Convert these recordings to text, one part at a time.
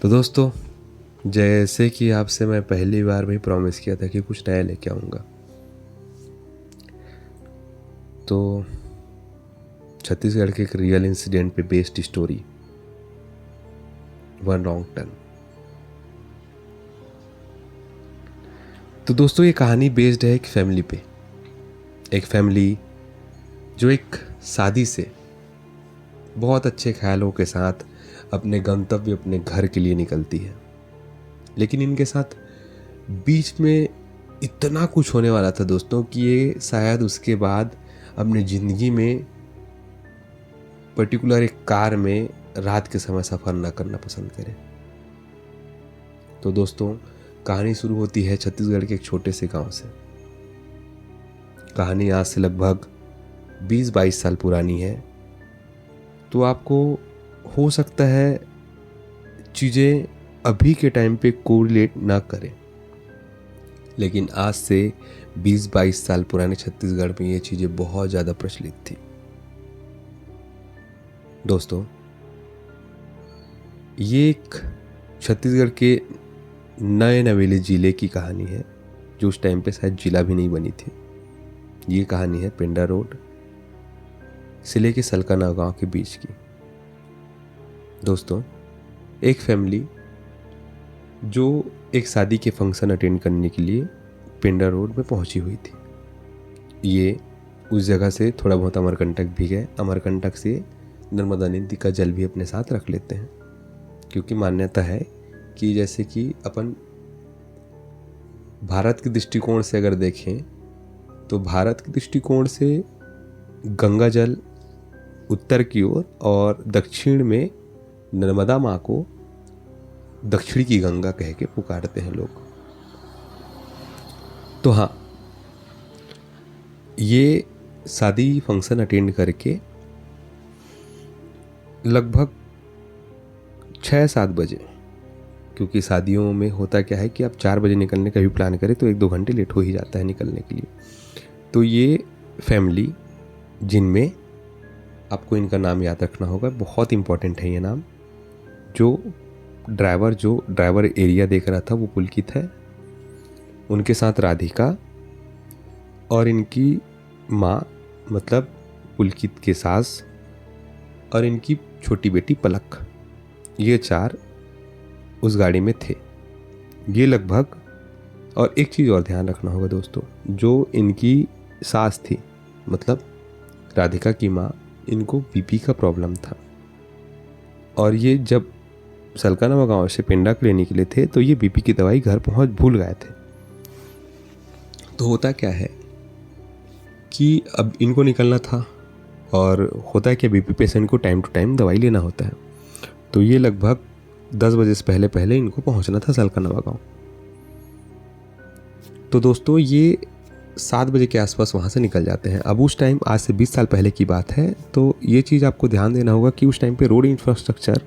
तो दोस्तों, जैसे कि आपसे मैं पहली बार भी प्रॉमिस किया था कि कुछ नया लेके आऊँगा, तो छत्तीसगढ़ के एक रियल इंसिडेंट पे based story, one wrong turn. तो दोस्तों, ये कहानी बेस्ड है एक फैमिली पे। एक फैमिली जो एक शादी से बहुत अच्छे ख्यालों के साथ अपने गंतव्य, अपने घर के लिए निकलती है, लेकिन इनके साथ बीच में इतना कुछ होने वाला था दोस्तों कि ये शायद उसके बाद अपनी ज़िंदगी में पर्टिकुलर एक कार में रात के समय सफ़र ना करना पसंद करें। तो दोस्तों, कहानी शुरू होती है छत्तीसगढ़ के एक छोटे से गांव से। कहानी आज से लगभग 20-22 साल पुरानी है, तो आपको हो सकता है चीज़ें अभी के टाइम पे कोरिलेट ना करें, लेकिन आज से 20-22 साल पुराने छत्तीसगढ़ में ये चीज़ें बहुत ज़्यादा प्रचलित थी। दोस्तों, ये एक छत्तीसगढ़ के नए नवेले ज़िले की कहानी है, जो उस टाइम पे शायद ज़िला भी नहीं बनी थी। ये कहानी है पेंडा रोड से लेके सलकाना गांव के बीच की। दोस्तों, एक फैमिली जो एक शादी के फंक्शन अटेंड करने के लिए पेंडा रोड में पहुंची हुई थी। ये उस जगह से थोड़ा बहुत अमरकंटक भी गए। अमरकंटक से नर्मदा नदी का जल भी अपने साथ रख लेते हैं, क्योंकि मान्यता है कि जैसे कि अपन भारत के दृष्टिकोण से अगर देखें तो भारत के दृष्टिकोण से गंगा जल उत्तर की ओर और दक्षिण में नर्मदा माँ को दक्षिण की गंगा कह के पुकारते हैं लोग। तो हाँ, ये शादी फंक्शन अटेंड करके लगभग 6-7 बजे, क्योंकि शादियों में होता क्या है कि आप 4 बजे निकलने का भी प्लान करें तो 1-2 घंटे लेट हो ही जाता है निकलने के लिए। तो ये फैमिली, जिनमें आपको इनका नाम याद रखना होगा, बहुत इंपॉर्टेंट है ये नाम। जो ड्राइवर एरिया देख रहा था वो पुलकित है, उनके साथ राधिका और इनकी माँ मतलब पुलकित के सास और इनकी छोटी बेटी पलक, ये 4 उस गाड़ी में थे। ये लगभग, और एक चीज़ और ध्यान रखना होगा दोस्तों, जो इनकी सास थी मतलब राधिका की माँ, इनको बीपी का प्रॉब्लम था, और ये जब सलकाना गांव से पेंडा के लेने के लिए थे तो ये बीपी की दवाई घर पहुंच भूल गए थे। तो होता क्या है कि अब इनको निकलना था, और होता है कि बीपी पेशेंट को टाइम टू टाइम दवाई लेना होता है। तो ये लगभग 10 बजे से पहले पहले इनको पहुंचना था सलकाना गांव। तो दोस्तों, ये 7 बजे के आसपास वहाँ से निकल जाते हैं। अब उस टाइम, आज से 20 साल पहले की बात है, तो ये चीज़ आपको ध्यान देना होगा कि उस टाइम पे रोड इंफ्रास्ट्रक्चर,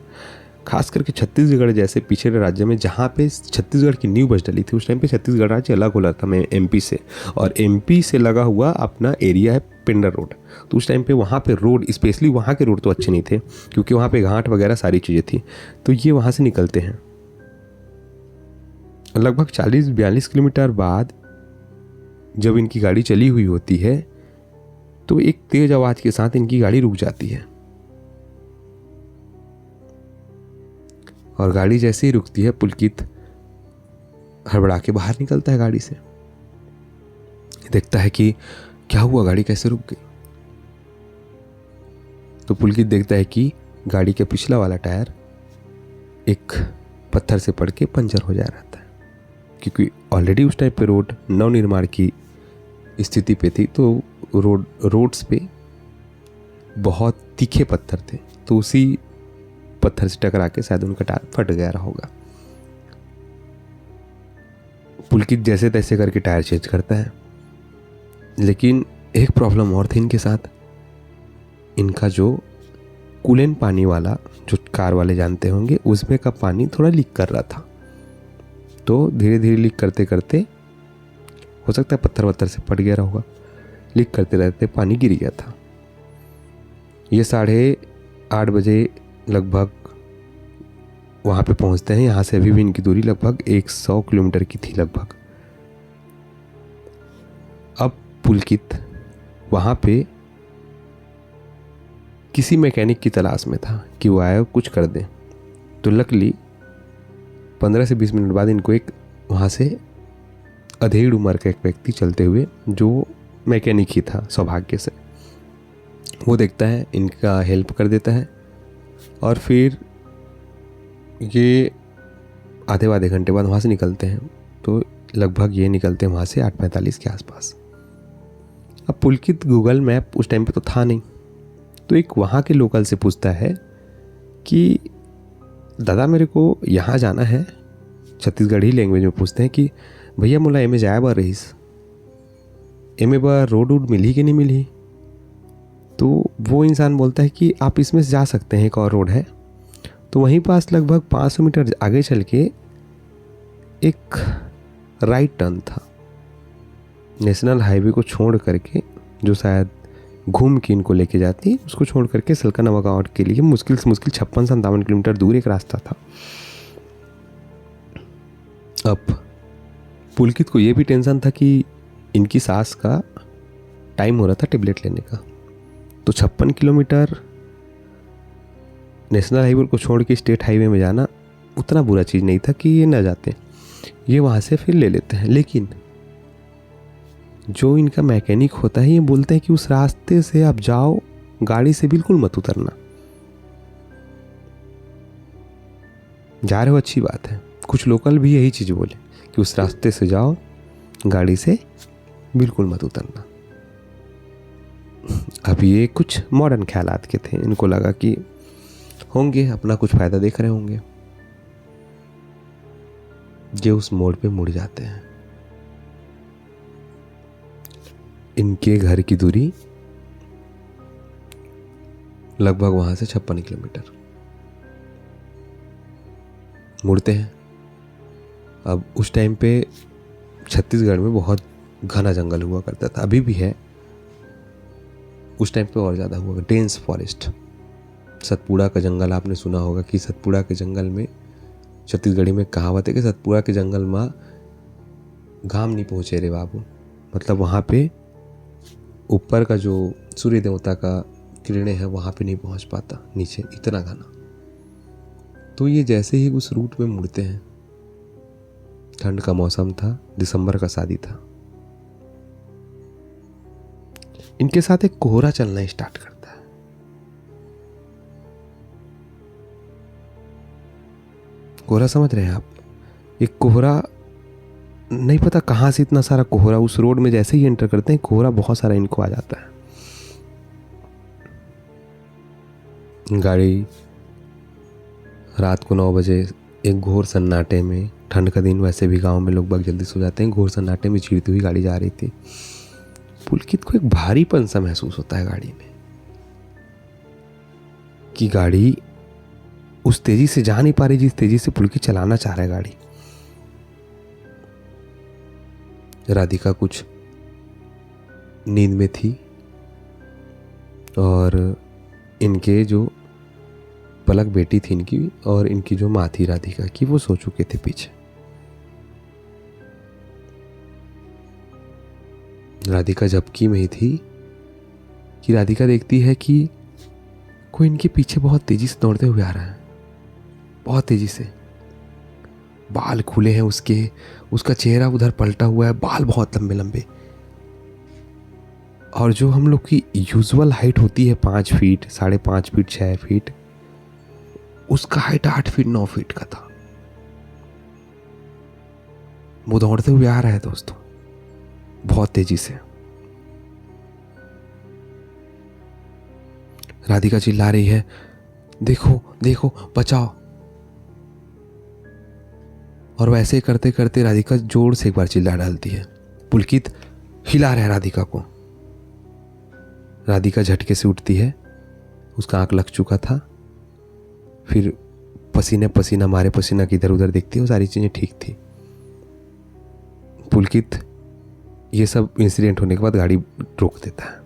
खास करके छत्तीसगढ़ जैसे पिछड़े राज्य में जहाँ पे छत्तीसगढ़ की नींव बस डली थी, उस टाइम पे छत्तीसगढ़ राज्य अलग हो रहा था एमपी से, और एमपी से लगा हुआ अपना एरिया है पेंडा रोड। तो उस टाइम पे वहाँ पे रोड, स्पेशली वहाँ के रोड तो अच्छे नहीं थे, क्योंकि वहाँ पे घाट वगैरह सारी चीज़ें थी। तो ये वहाँ से निकलते हैं। लगभग 40-42 किलोमीटर बाद जब इनकी गाड़ी चली हुई होती है तो एक तेज आवाज के साथ इनकी गाड़ी रुक जाती है, और गाड़ी जैसे ही रुकती है पुलकित हड़बड़ा के बाहर निकलता है गाड़ी से। देखता है कि क्या हुआ, गाड़ी कैसे रुक गई। तो पुलकित देखता है कि गाड़ी का पिछला वाला टायर एक पत्थर से पड़ के पंचर हो जा रहा था, क्योंकि ऑलरेडी उस टाइप पे रोड नवनिर्माण की स्थिति पे थी, तो रोड्स पे बहुत तीखे पत्थर थे, तो उसी पत्थर से टकरा के शायद उनका टायर फट गया होगा। पुलकित जैसे तैसे करके टायर चेंज करता है, लेकिन एक प्रॉब्लम और थी इनके साथ। इनका जो कूलेंट पानी वाला, जो कार वाले जानते होंगे, उसमें का पानी थोड़ा लीक कर रहा था। तो धीरे धीरे लीक करते करते, हो सकता है पत्थर वत्थर से फट गया होगा, लीक करते रहते पानी गिर गया था। ये 8:30 बजे लगभग वहाँ पे पहुँचते हैं। यहाँ से अभी भी इनकी दूरी लगभग 100 किलोमीटर की थी लगभग। अब पुलकित वहाँ पे किसी मैकेनिक की तलाश में था कि वो आया कुछ कर दें। तो लकली 15 से 20 मिनट बाद इनको एक वहाँ से अधेड़ उम्र का एक व्यक्ति चलते हुए, जो मैकेनिक ही था सौभाग्य से, वो देखता है, इनका हेल्प कर देता है। और फिर ये आधे घंटे बाद वहाँ से निकलते हैं। तो लगभग ये निकलते हैं वहाँ से 8:45 के आसपास। अब पुलकित गूगल मैप उस टाइम पे तो था नहीं, तो एक वहाँ के लोकल से पूछता है कि दादा मेरे को यहाँ जाना है। छत्तीसगढ़ी लैंग्वेज में पूछते हैं कि भैया मोला एमे जाए बार रहीस, एमे बार रोड वूड मिली कि नहीं मिली। तो वो इंसान बोलता है कि आप इसमें से जा सकते हैं, एक और रोड है। तो वहीं पास लगभग 500 मीटर आगे चल के एक राइट टर्न था, नेशनल हाईवे को छोड़ करके, जो शायद घूम के इनको लेके जाती, उसको छोड़ करके सलका गाँव के लिए मुश्किल से मुश्किल 56-57 किलोमीटर दूर एक रास्ता था। अब पुलकित को ये भी टेंशन था कि इनकी सास का टाइम हो रहा था टेबलेट लेने का। तो 56 किलोमीटर नेशनल हाईवे को छोड़ के स्टेट हाईवे में जाना उतना बुरा चीज़ नहीं था कि ये ना जाते, ये वहाँ से फिर ले लेते हैं। लेकिन जो इनका मैकेनिक होता है ये बोलते हैं कि उस रास्ते से आप जाओ, गाड़ी से बिल्कुल मत उतरना। जा रहे हो अच्छी बात है, कुछ लोकल भी यही चीज़ बोले कि उस रास्ते से जाओ, गाड़ी से बिल्कुल मत उतरना। अब ये कुछ मॉडर्न ख्यालात के थे, इनको लगा कि होंगे अपना कुछ फ़ायदा देख रहे होंगे। ये उस मोड़ पे मुड़ जाते हैं। इनके घर की दूरी लगभग वहां से 56 किलोमीटर। मुड़ते हैं। अब उस टाइम पे छत्तीसगढ़ में बहुत घना जंगल हुआ करता था, अभी भी है, उस टाइम पे और ज़्यादा हुआ, डेंस फॉरेस्ट। सतपुड़ा का जंगल आपने सुना होगा कि सतपुड़ा के जंगल में, छत्तीसगढ़ी में कहावत है कि सतपुड़ा के जंगल में घाम नहीं पहुँचे रे बाबू। मतलब वहाँ पे ऊपर का जो सूर्य देवता का किरणें हैं वहाँ पे नहीं पहुँच पाता, नीचे इतना घना। तो ये जैसे ही उस रूट में मुड़ते हैं, ठंड का मौसम था, दिसंबर का शादी था, इनके साथ एक कोहरा चलना स्टार्ट करता है। कोहरा समझ रहे हैं आप? एक कोहरा, नहीं पता कहाँ से इतना सारा कोहरा उस रोड में जैसे ही एंटर करते हैं, कोहरा बहुत सारा इनको आ जाता है। गाड़ी रात को 9 बजे एक घोर सन्नाटे में, ठंड का दिन वैसे भी गांव में लोग बाग जल्दी सो जाते हैं, घोर सन्नाटे में चीरती हुई गाड़ी जा रही थी। पुलकित को एक भारीपन सा महसूस होता है गाड़ी में, कि गाड़ी उस तेजी से जा नहीं पा रही जिस तेजी से पुलकित चलाना चाह रहा है गाड़ी। राधिका कुछ नींद में थी और इनके जो पलक बेटी थी इनकी और इनकी जो माँ थी राधिका की, वो सो चुके थे पीछे। राधिका झपकी में ही थी कि राधिका देखती है कि कोई इनके पीछे बहुत तेजी से दौड़ते हुए आ रहा है, बहुत तेजी से। बाल खुले हैं उसके, उसका चेहरा उधर पलटा हुआ है, बाल बहुत लंबे लंबे। और जो हम लोग की यूजुअल हाइट होती है 5 फीट, 5.5 फीट, 6 फीट, उसका हाइट 8 फीट 9 फीट का था। वो दौड़ते हुए आ रहा है दोस्तों, बहुत तेजी से। राधिका चिल्ला रही है, देखो देखो बचाओ। और वैसे करते करते राधिका जोर से एक बार चिल्ला डालती है। पुलकित हिला रहा है राधिका को। राधिका झटके से उठती है, उसका आंख लग चुका था। फिर पसीने पसीना मारे, पसीना की इधर उधर देखती है, वो सारी चीजें ठीक थी। पुलकित ये सब इंसिडेंट होने के बाद गाड़ी रोक देता है।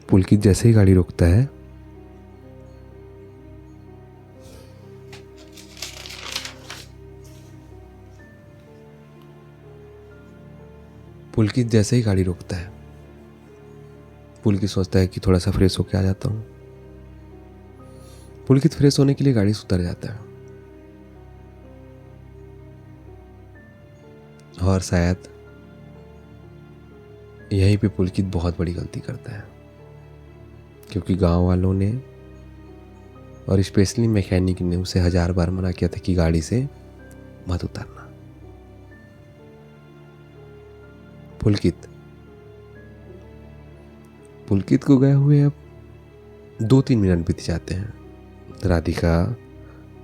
पुलकित जैसे ही गाड़ी रोकता है, पुलकित जैसे ही गाड़ी रोकता है, पुलकित सोचता है कि थोड़ा सा फ्रेश होके आ जाता हूँ। पुलकित फ्रेश होने के लिए गाड़ी से उतर जाता है, और शायद यहीं पे पुलकित बहुत बड़ी गलती करता है, क्योंकि गांव वालों ने और स्पेशली मैकेनिक ने उसे 1000 बार मना किया था कि गाड़ी से मत उतरना। पुलकित को गए हुए अब 2-3 मिनट बीत जाते हैं। राधिका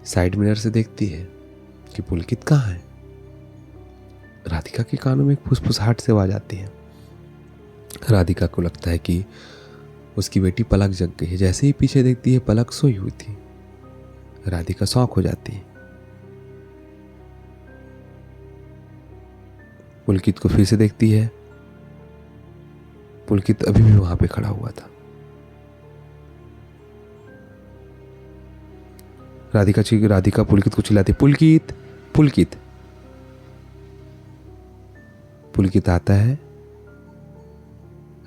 साइड मिरर से देखती है कि पुलकित कहाँ है। राधिका के कानों में एक फुसफुसाहट से आवाज आती है। राधिका को लगता है कि उसकी बेटी पलक जग गई है। जैसे ही पीछे देखती है, पलक सोई हुई थी। राधिका शॉक हो जाती है। पुलकित को फिर से देखती है। पुलकित अभी भी वहां पे खड़ा हुआ था। राधिका पुलकित को चिल्लाती, पुलकित पुलकित। पुलकित आता है,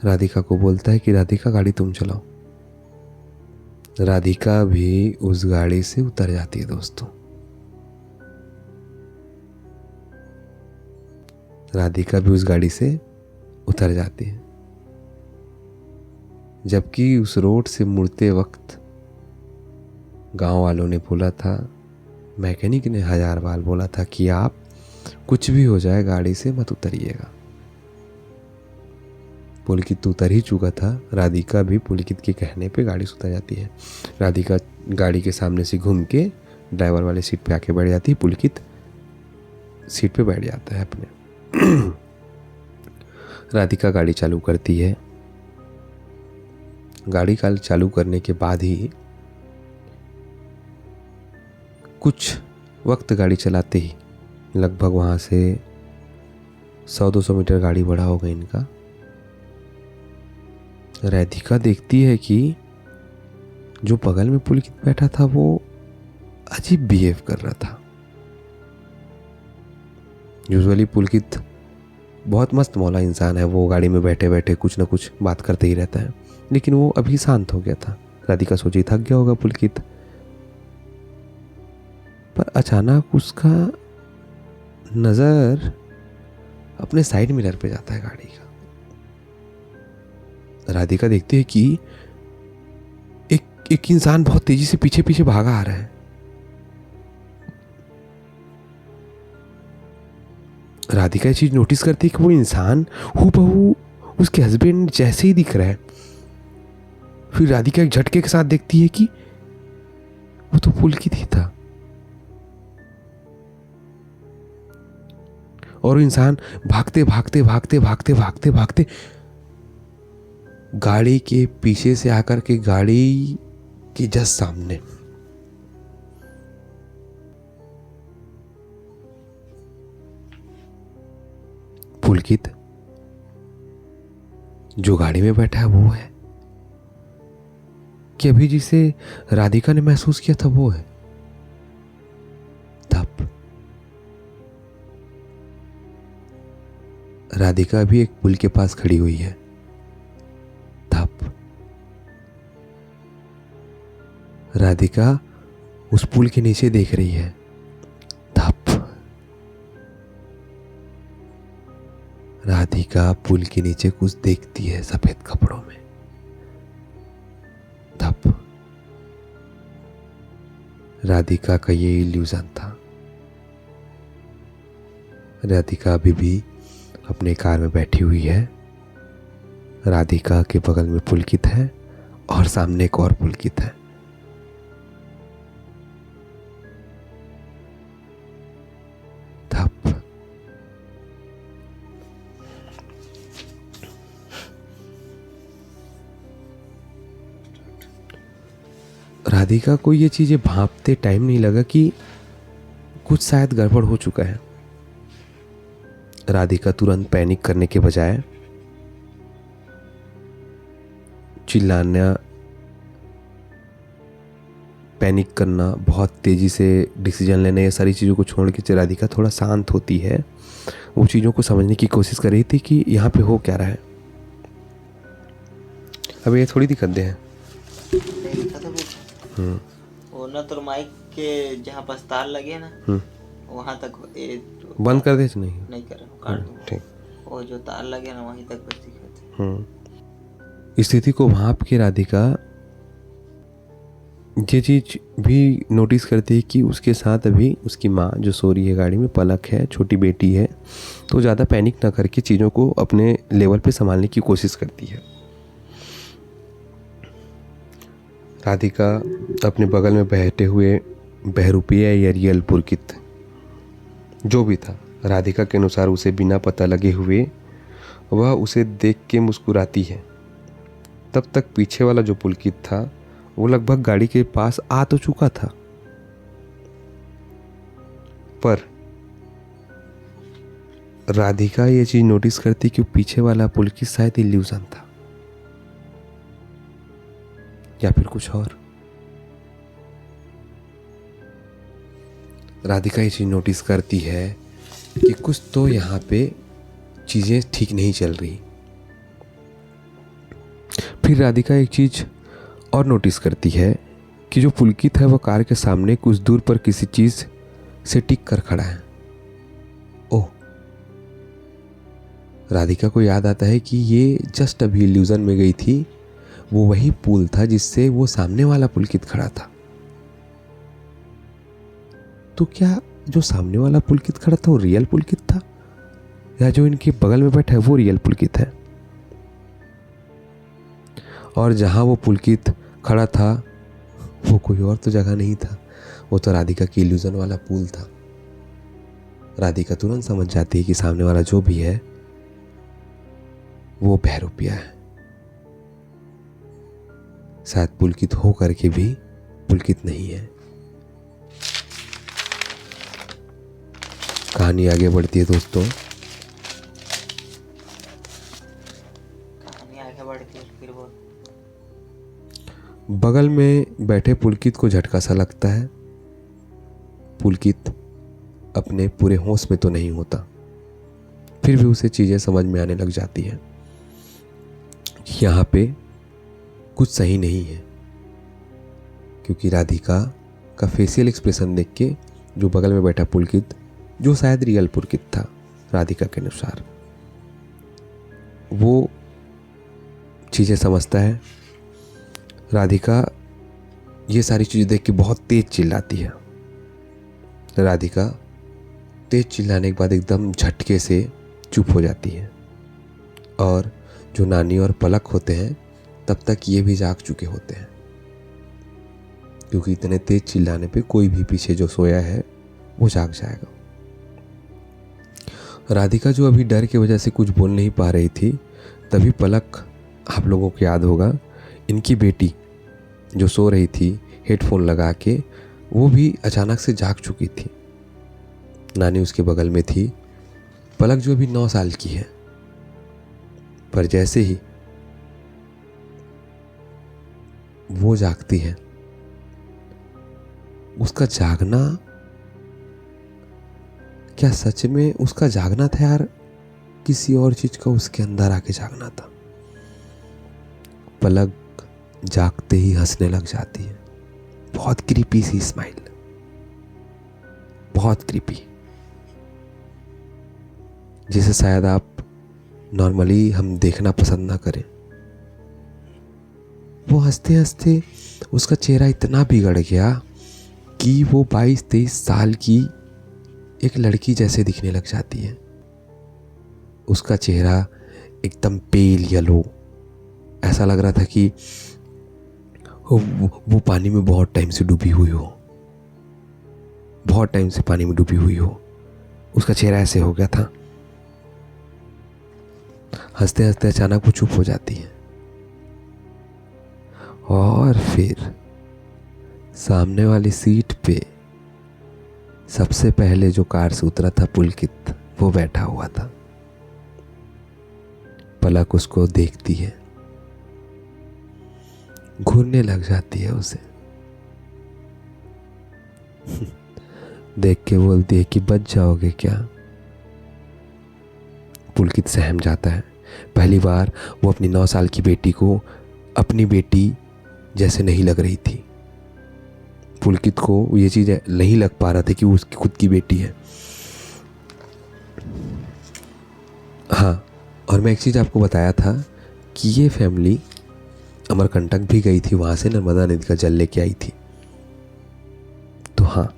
राधिका को बोलता है कि राधिका गाड़ी तुम चलाओ। राधिका भी उस गाड़ी से उतर जाती है दोस्तों। राधिका भी उस गाड़ी से उतर जाती है, जबकि उस रोड से मुड़ते वक्त गांव वालों ने बोला था, मैकेनिक ने 1000 बार बोला था कि आप कुछ भी हो जाए गाड़ी से मत उतरिएगा। पुलकित तो उतर ही चुका था। राधिका भी पुलकित के कहने पे गाड़ी से उतर जाती है। राधिका गाड़ी के सामने से घूम के ड्राइवर वाले सीट पे आके बैठ जाती है। पुलकित सीट पे बैठ जाता है अपने। राधिका गाड़ी चालू करती है। गाड़ी चालू करने के बाद ही कुछ वक्त गाड़ी चलाते ही लगभग वहां से 100-200 मीटर गाड़ी बढ़ा होगा इनका। राधिका देखती है कि जो बगल में पुलकित बैठा था वो अजीब बिहेव कर रहा था। यूजुअली पुलकित बहुत मस्त मौला इंसान है, वो गाड़ी में बैठे बैठे कुछ ना कुछ बात करते ही रहता है, लेकिन वो अभी शांत हो गया था। राधिका सोची थक गया होगा पुलकित, पर अचानक उसका नजर अपने साइड मिरर पे जाता है गाड़ी का। राधिका देखती है कि एक इंसान बहुत तेजी से पीछे पीछे भागा आ रहा है। राधिका ये चीज नोटिस करती है कि वो इंसान हूबहू उसके हस्बैंड जैसे ही दिख रहा है। फिर राधिका एक झटके के साथ देखती है कि वो तो पुलकित ही था, और वो इंसान भागते भागते भागते भागते भागते भागते गाड़ी के पीछे से आकर के गाड़ी के जस्ट सामने पुलकित जो गाड़ी में बैठा है वो है कि अभी जिसे राधिका ने महसूस किया था वो है। तब राधिका भी एक पुल के पास खड़ी हुई है। तब राधिका उस पुल के नीचे देख रही है। तब राधिका पुल के नीचे कुछ देखती है सफेद कपड़ों में। तब राधिका का ये इल्यूजन था। राधिका अभी भी अपने कार में बैठी हुई है। राधिका के बगल में पुलकित है और सामने एक और पुलकित है। तब राधिका को ये चीजें भांपते टाइम नहीं लगा कि कुछ शायद गड़बड़ हो चुका है। राधिका तुरंत पैनिक करने के बजाय पैनिक करना, बहुत तेज़ी से डिसीजन लेना, ये सारी चीज़ों को छोड़ के राधिका थोड़ा शांत होती है। वो चीज़ों को समझने की कोशिश कर रही थी कि यहाँ पे हो क्या रहा है। अब ये थोड़ी दिक्कतें हैं। वो ना तो माइक के जहाँ पर तार लगे ना वहाँ तक बंद कर दे। नहीं कर ठीक। वो जो तार लगे ना वहीं तक बस दिखाते। स्थिति को भांप के राधिका ये चीज़ भी नोटिस करती है कि उसके साथ अभी उसकी माँ जो सो रही है गाड़ी में, पलक है, छोटी बेटी है। तो ज़्यादा पैनिक ना करके चीज़ों को अपने लेवल पे संभालने की कोशिश करती है। राधिका अपने बगल में बैठे हुए बहरूपिया या रियल पुलकित जो भी था, राधिका के अनुसार उसे बिना पता लगे हुए वह उसे देख के मुस्कुराती है। तब तक पीछे वाला जो पुलकित था वो लगभग गाड़ी के पास आ तो चुका था, पर राधिका ये चीज नोटिस करती कि पीछे वाला पुलकित शायद इल्यूजन था या फिर कुछ और। राधिका ये चीज नोटिस करती है कि कुछ तो यहाँ पे चीजें ठीक नहीं चल रही। फिर राधिका एक चीज और नोटिस करती है कि जो पुलकित है वह कार के सामने कुछ दूर पर किसी चीज से टिक कर खड़ा है। ओह, राधिका को याद आता है कि ये जस्ट अभी इल्यूजन में गई थी, वो वही पुल था जिससे वो सामने वाला पुलकित खड़ा था। तो क्या जो सामने वाला पुलकित खड़ा था वो रियल पुलकित था, या जो इनके बगल में बैठा है वो रियल पुलकित है? और जहां वो पुलकित खड़ा था वो कोई और तो जगह नहीं था, वो तो राधिका की इल्यूजन वाला पुल था। राधिका तुरंत समझ जाती है कि सामने वाला जो भी है वो बहरूपिया है। शायद पुलकित हो करके भी पुलकित नहीं है। कहानी आगे बढ़ती है दोस्तों। कहानी आगे बढ़ती है फिर वो बगल में बैठे पुलकित को झटका सा लगता है। पुलकित अपने पूरे होश में तो नहीं होता, फिर भी उसे चीजें समझ में आने लग जाती है। यहाँ पे कुछ सही नहीं है, क्योंकि राधिका का फेशियल एक्सप्रेशन देख के जो बगल में बैठा पुलकित, जो शायद रियल पुलकित था राधिका के अनुसार, वो चीजें समझता है। राधिका ये सारी चीजें देख के बहुत तेज चिल्लाती है। राधिका तेज चिल्लाने के बाद एकदम झटके से चुप हो जाती है, और जो नानी और पलक होते हैं तब तक ये भी जाग चुके होते हैं, क्योंकि इतने तेज चिल्लाने पे कोई भी पीछे जो सोया है वो जाग जाएगा। राधिका जो अभी डर की वजह से कुछ बोल नहीं पा रही थी, तभी पलक, आप लोगों को याद होगा, इनकी बेटी जो सो रही थी हेडफोन लगा के, वो भी अचानक से जाग चुकी थी। नानी उसके बगल में थी। पलक जो अभी 9 साल की है, पर जैसे ही वो जागती है, उसका जागना, क्या सच में उसका जागना था यार, किसी और चीज का उसके अंदर आके जागना था। पलक जागते ही हंसने लग जाती है, बहुत क्रीपी सी स्माइल, बहुत क्रीपी, जिसे शायद आप नॉर्मली हम देखना पसंद ना करें। वो हंसते हंसते उसका चेहरा इतना बिगड़ गया कि वो 22-23 साल की एक लड़की जैसे दिखने लग जाती है। उसका चेहरा एकदम पेल येलो, ऐसा लग रहा था कि वो पानी में बहुत टाइम से डूबी हुई हो, बहुत टाइम से पानी में डूबी हुई हो। उसका चेहरा ऐसे हो गया था। हंसते हंसते अचानक वो चुप हो जाती है, और फिर सामने वाली सीट पे सबसे पहले जो कार से उतरा था पुलकित, वो बैठा हुआ था। पलक उसको देखती है, घूरने लग जाती है उसे। देख के बोलती है कि बच जाओगे क्या। पुलकित सहम जाता है। पहली बार वो अपनी 9 साल की बेटी को अपनी बेटी जैसे नहीं लग रही थी। पुलकित को ये चीज़ नहीं लग पा रहा था कि वो उसकी खुद की बेटी है। हाँ, और मैं एक चीज़ आपको बताया था कि ये फैमिली अमरकंटक भी गई थी, वहाँ से नर्मदा नदी का जल लेके आई थी। तो हाँ,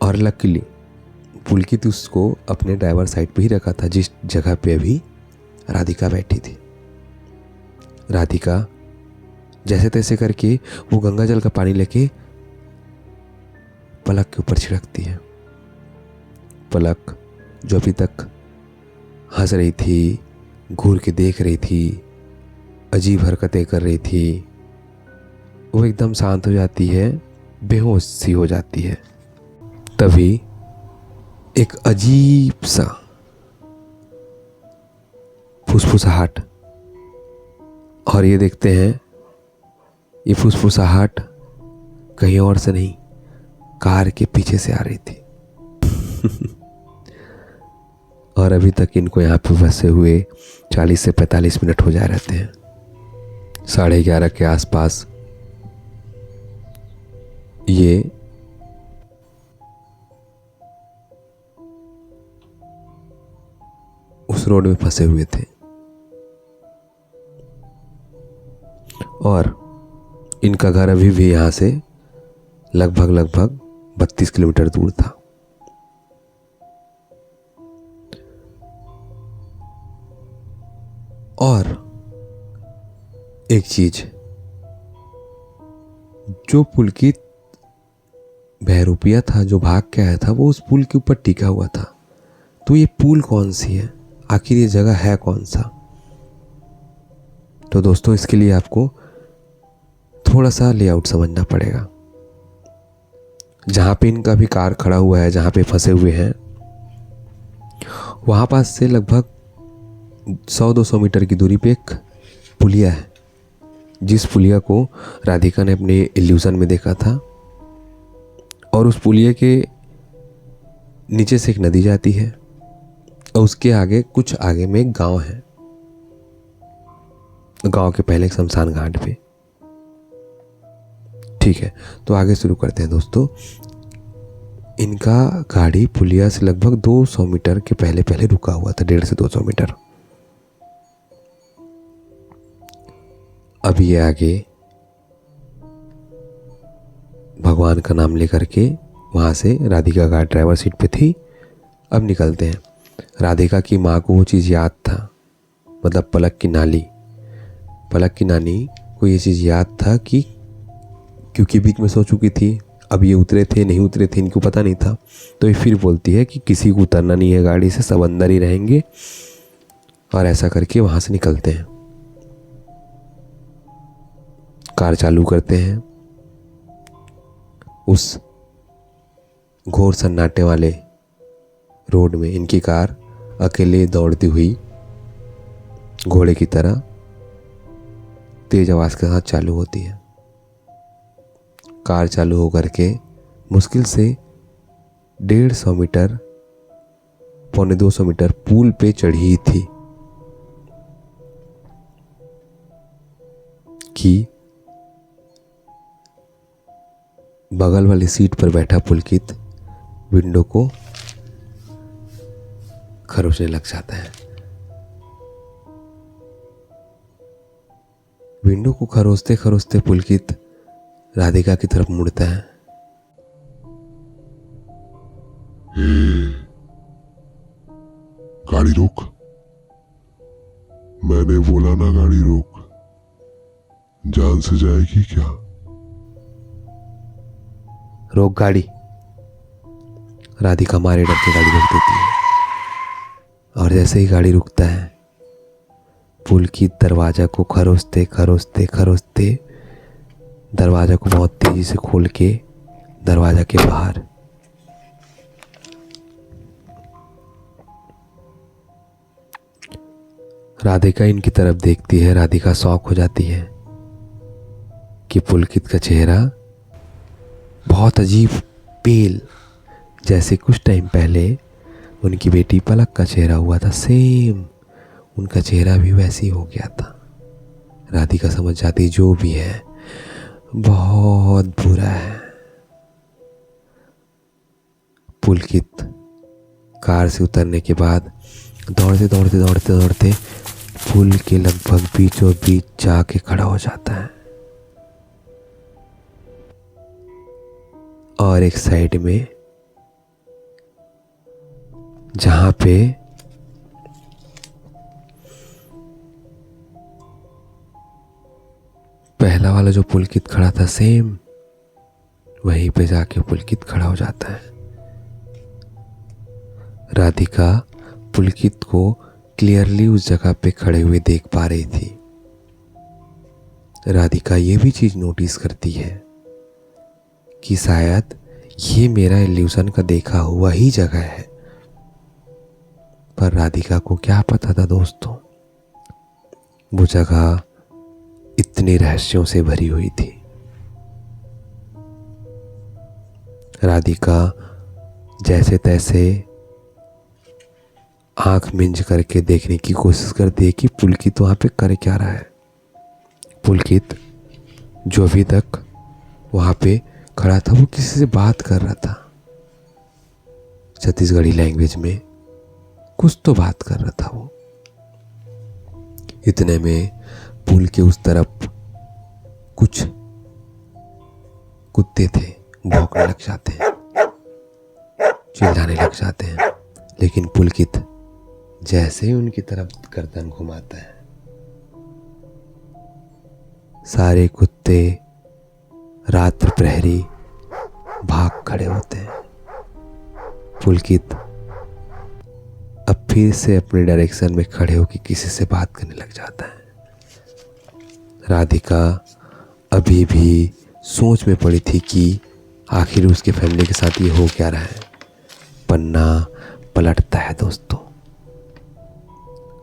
और लकीली पुलकित उसको अपने ड्राइवर साइड पे ही रखा था जिस जगह पे अभी राधिका बैठी थी। राधिका जैसे तैसे करके वो गंगा जल का पानी लेके पलक के ऊपर छिड़कती है। पलक जो अभी तक हंस रही थी, घूर के देख रही थी, अजीब हरकतें कर रही थी, वो एकदम शांत हो जाती है, बेहोश सी हो जाती है। तभी एक अजीब सा फुसफुसाहट, और ये देखते हैं ये फुसफुसाहट कहीं और से नहीं, कार के पीछे से आ रही थी। और अभी तक इनको यहाँ पे फंसे हुए 40 से 45 मिनट हो जा रहते हैं। 11:30 के आसपास ये उस रोड में फंसे हुए थे और इनका घर अभी भी यहाँ से लगभग 32 किलोमीटर दूर था। और एक चीज, जो पुलकित बहरूपिया था जो भाग के आया था, वो उस पुल के ऊपर टिका हुआ था। तो ये पुल कौन सी है, आखिर ये जगह है कौन सा? तो दोस्तों, इसके लिए आपको थोड़ा सा लेआउट समझना पड़ेगा। जहाँ पे इनका भी कार खड़ा हुआ है, जहाँ पे फंसे हुए हैं, वहाँ पास से लगभग 100-200 मीटर की दूरी पे एक पुलिया है, जिस पुलिया को राधिका ने अपने इल्यूजन में देखा था। और उस पुलिया के नीचे से एक नदी जाती है और उसके आगे कुछ आगे में एक गांव है। गांव के पहले एक शमशान घाट पे। ठीक है, तो आगे शुरू करते हैं दोस्तों। इनका गाड़ी पुलिया से लगभग 200 मीटर के पहले रुका हुआ था, 150 से 200 मीटर। अब ये आगे भगवान का नाम लेकर के वहाँ से, राधिका का ड्राइवर सीट पे थी, अब निकलते हैं। राधिका की माँ को वो चीज़ याद था, मतलब पलक की नानी को ये चीज़ याद था कि क्योंकि बीच में सो चुकी थी, अब ये उतरे थे नहीं उतरे थे इनको पता नहीं था। तो ये फिर बोलती है कि किसी को उतरना नहीं है गाड़ी से, सब अंदर ही रहेंगे। और ऐसा करके वहाँ से निकलते हैं, कार चालू करते हैं। उस घोर सन्नाटे वाले रोड में इनकी कार अकेले दौड़ती हुई घोड़े की तरह तेज आवाज के साथ चालू होती है। कार चालू होकर के मुश्किल से 150 मीटर, 125 मीटर पुल पे चढ़ी थी कि बगल वाली सीट पर बैठा पुलकित विंडो को खरोचने लग जाता है। विंडो को खरोचते खरोचते पुलकित राधिका की तरफ मुड़ता है। गाड़ी रोक, मैंने बोला ना गाड़ी रोक, जान से जाएगी क्या? रोक गाड़ी। राधिका मारे डर के गाड़ी रोक देती है और जैसे ही गाड़ी रुकता है, पुलकित दरवाजा को खरोचते खरोचते खरोचते दरवाजा को बहुत तेजी से खोल के दरवाजा के बाहर राधिका इनकी तरफ देखती है। राधिका शॉक हो जाती है कि पुलकित का चेहरा बहुत अजीब पेल, जैसे कुछ टाइम पहले उनकी बेटी पलक का चेहरा हुआ था, सेम उनका चेहरा भी वैसे ही हो गया था। राधिका समझ जाती जो भी है बहुत बुरा है। पुलकित कार से उतरने के बाद दौड़ते पुल के लगभग बीचों बीच जाके खड़ा हो जाता है और एक साइड में जहां पे पहला वाला जो पुलकित खड़ा था सेम वहीं पे जाके पुलकित खड़ा हो जाता है। राधिका पुलकित को क्लियरली उस जगह पे खड़े हुए देख पा रही थी। राधिका ये भी चीज नोटिस करती है कि शायद ये मेरा इल्यूजन का देखा हुआ ही जगह है, पर राधिका को क्या पता था दोस्तों, वो जगह इतने रहस्यों से भरी हुई थी। राधिका जैसे तैसे आंख मिंज करके देखने की कोशिश करती है कि पुलकित वहां पे कर क्या रहा है। पुलकित जो अभी तक वहां पे खड़ा था वो किसी से बात कर रहा था, छत्तीसगढ़ी लैंग्वेज में कुछ तो बात कर रहा था वो। इतने में पुल के उस तरफ कुछ कुत्ते थे, भौंकने लग जाते हैं, चिल्लाने लग जाते हैं, लेकिन पुलकित जैसे ही उनकी तरफ गर्दन घुमाता है सारे कुत्ते रात्र प्रहरी भाग खड़े होते हैं। पुलकित अब फिर से अपने डायरेक्शन में खड़े होकर किसी से बात करने लग जाता है। राधिका अभी भी सोच में पड़ी थी कि आखिर उसके फैमिली के साथ ये हो क्या रहा है। पन्ना पलटता है दोस्तों।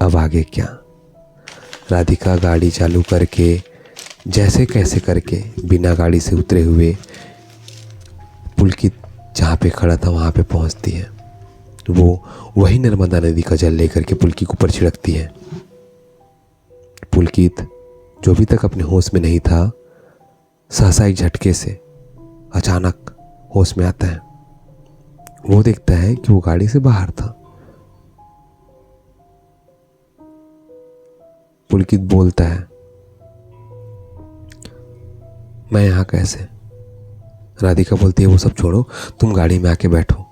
अब आगे क्या? राधिका गाड़ी चालू करके जैसे कैसे करके बिना गाड़ी से उतरे हुए पुलकित जहाँ पे खड़ा था वहाँ पे पहुँचती है। वो वही नर्मदा नदी का जल लेकर के पुलकित ऊपर छिड़कती है। पुलकित जो अभी तक अपने होश में नहीं था, सहसा एक झटके से अचानक होश में आता है। वो देखता है कि वो गाड़ी से बाहर था। पुलकित बोलता है, मैं यहां कैसे? राधिका बोलती है, वो सब छोड़ो, तुम गाड़ी में आके बैठो।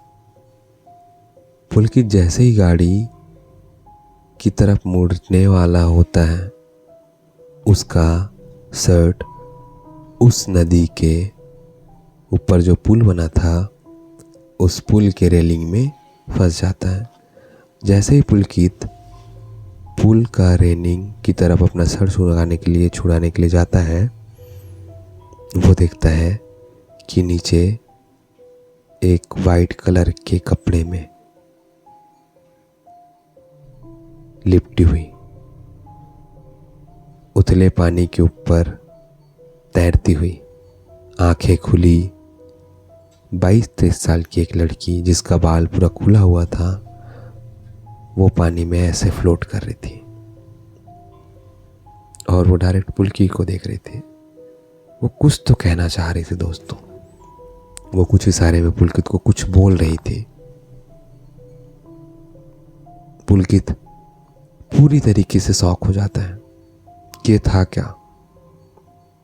पुलकित जैसे ही गाड़ी की तरफ मुड़ने वाला होता है, उसका शर्ट उस नदी के ऊपर जो पुल बना था उस पुल के रेलिंग में फंस जाता है। जैसे ही पुलकित पुल का रेलिंग की तरफ अपना सर छुड़ाने के लिए जाता है, वो देखता है कि नीचे एक वाइट कलर के कपड़े में लिपटी हुई उथले पानी के ऊपर तैरती हुई, आंखें खुली 22-23 साल की एक लड़की, जिसका बाल पूरा खुला हुआ था, वो पानी में ऐसे फ्लोट कर रही थी और वो डायरेक्ट पुलकित को देख रही थी। वो कुछ तो कहना चाह रही थी दोस्तों। वो कुछ इशारे में पुलकित को कुछ बोल रही थी। पुलकित पूरी तरीके से शॉक हो जाता है कि ये था क्या।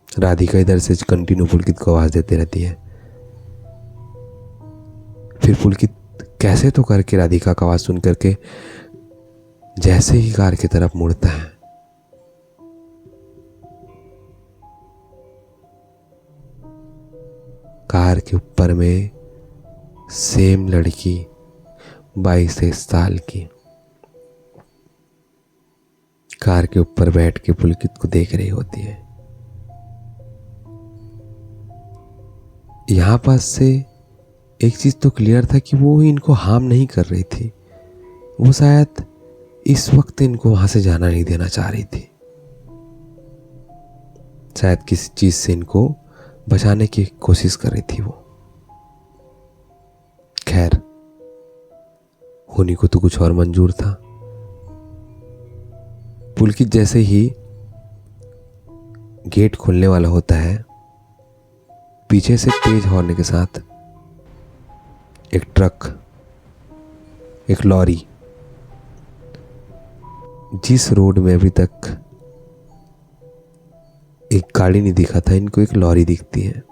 राधिका इधर से कंटिन्यू पुलकित को आवाज देती रहती है। फिर पुलकित कैसे तो करके राधिका का आवाज सुन करके जैसे ही कार की तरफ मुड़ता है, कार के ऊपर में सेम लड़की 22 साल की कार के ऊपर बैठ के पुलकित को देख रही होती है। यहां पास से एक चीज तो क्लियर था कि वो इनको हार्म नहीं कर रही थी। वो शायद इस वक्त इनको वहां से जाना नहीं देना चाह रही थी। शायद किसी चीज से इनको बचाने की कोशिश कर रही थी वो। होनी को तो कुछ और मंजूर था। पुलकित जैसे ही गेट खुलने वाला होता है, पीछे से तेज हॉर्न के साथ एक ट्रक, एक लॉरी, जिस रोड में अभी तक एक गाड़ी नहीं दिखा था, इनको एक लॉरी दिखती है।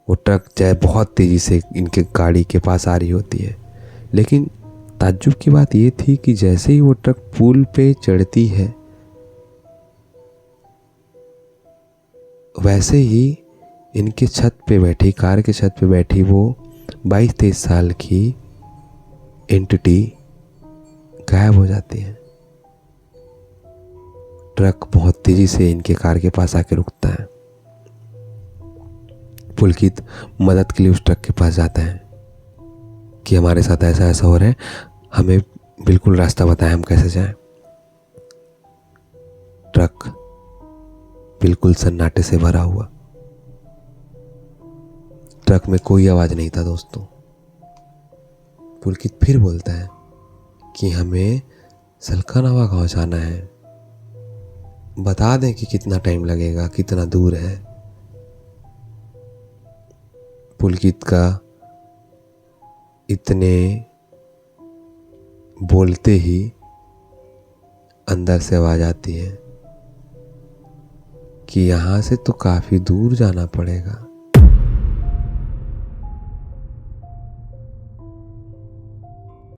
वो ट्रक चाहे बहुत तेजी से इनके गाड़ी के पास आ रही होती है, लेकिन ताज्जुब की बात ये थी कि जैसे ही वो ट्रक पुल पे चढ़ती है, वैसे ही इनके छत पे बैठी, कार के छत पे बैठी वो 22-23 साल की एंटिटी गायब हो जाती है। ट्रक बहुत तेजी से इनके कार के पास आके रुकता है। पुलकित मदद के लिए उस ट्रक के पास जाता है कि हमारे साथ ऐसा ऐसा हो रहा है, हमें बिल्कुल रास्ता बताएं, हम कैसे जाएं। ट्रक बिल्कुल सन्नाटे से भरा हुआ, ट्रक में कोई आवाज नहीं था दोस्तों। पुलकित फिर बोलता है कि हमें सलखानावा गांव जाना है, बता दें कि कितना टाइम लगेगा, कितना दूर है। पुलकित का इतने बोलते ही अंदर से आवाज आती है कि यहां से तो काफी दूर जाना पड़ेगा।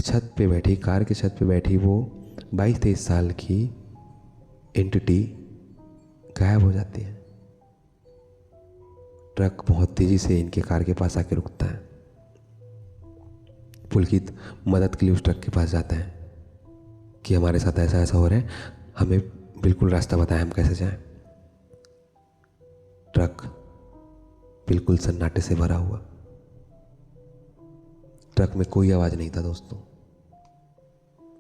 छत पे बैठी, कार के छत पे बैठी वो 22-23 साल की एंटिटी गायब हो जाती है। ट्रक बहुत तेजी से इनके कार के पास आके रुकता है। पुलकित मदद के लिए उस ट्रक के पास जाता है कि हमारे साथ ऐसा ऐसा हो रहा है, हमें बिल्कुल रास्ता बताएं, हम कैसे जाएं। ट्रक बिल्कुल सन्नाटे से भरा हुआ, ट्रक में कोई आवाज नहीं था दोस्तों।